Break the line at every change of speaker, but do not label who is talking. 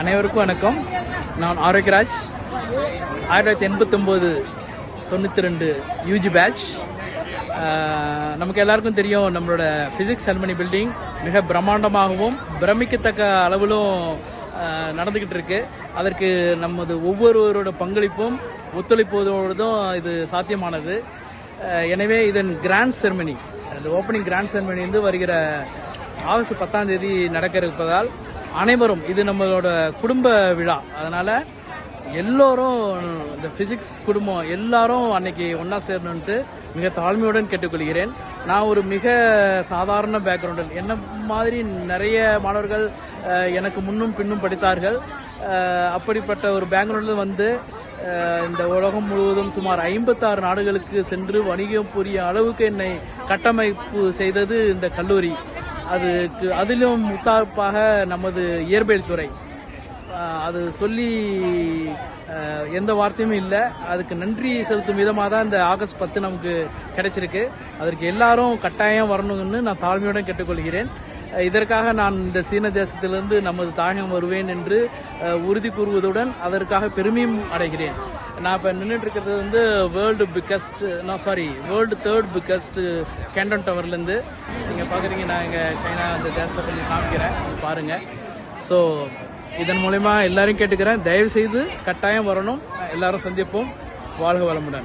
அனைவருக்கும் வணக்கம். நான் ஆரோக்கியராஜ். 1989 92 UG batch. நமக்கு எல்லாருக்கும் தெரியும், நம்மளோட ஃபிசிக்ஸ் செரமனி பில்டிங் மிக பிரம்மாண்டமாகவும் பிரமிக்கத்தக்க அளவிலும் நடந்துக்கிட்டு இருக்கு. அதற்கு நமது ஒவ்வொருவரோட பங்களிப்பும் ஒத்துழைப்பதோடுதான் இது சாத்தியமானது. எனவே இதன் கிராண்ட் செரமனி, அந்த ஓப்பனிங் கிராண்ட் செரமனி வந்து வருகிற ஆகஸ்ட் 10ஆம் தேதி நடக்க இருப்பதால் அனைவரும், இது நம்மளோட குடும்ப விழா, அதனால எல்லோரும், இந்த பிசிக்ஸ் குடும்பம் எல்லாரும் அன்னைக்கு ஒன்னா சேரணும்ட்டு மிக தாழ்மையுடன் கேட்டுக்கொள்கிறேன். நான் ஒரு மிக சாதாரண பேக்ரவுண்டில், என்ன மாதிரி நிறைய மாணவர்கள் எனக்கு முன்னும் பின்னும் படித்தார்கள். அப்படிப்பட்ட ஒரு பேக்ரவுண்டில் வந்து இந்த உலகம் முழுவதும் சுமார் 56 நாடுகளுக்கு சென்று வணிகம் புரிய அளவுக்கு என்னை கட்டமைப்பு செய்தது இந்த கல்லூரி. அதிலும் முத்தாப்பாக நமது இயற்பியல் துறை. அது சொல்லி எந்த வார்த்தையும் இல்லை. அதுக்கு நன்றி செலுத்தும் விதமாக தான் இந்த ஆகஸ்ட் 10 நமக்கு கிடைச்சிருக்கு. அதற்கு எல்லாரும் கட்டாயம் வரணும்னு நான் தாழ்மையுடன் கேட்டுக்கொள்கிறேன். இதற்காக நான் இந்த சீன தேசத்திலிருந்து நமது தாயகம் வருவேன் என்று உறுதி கூறுவதுடன் அதற்காக பெருமையும் அடைகிறேன். நான் இப்போ நின்றுட்டு இருக்கிறது வந்து வேர்ல்டு 3rd பிக்கஸ்ட் கேண்டன் டவர்லேருந்து. நீங்கள் பார்க்குறீங்க, நான் இங்கே சைனா அந்த தேசத்தை கொஞ்சம் காமிக்கிறேன், பாருங்கள். ஸோ இதன் மூலமா எல்லாரும் கேட்டுக்கிறேன், தயவு செய்து கட்டாயம் வரணும். எல்லாரும் சந்திப்போம். வாழ்க வளமுடன்.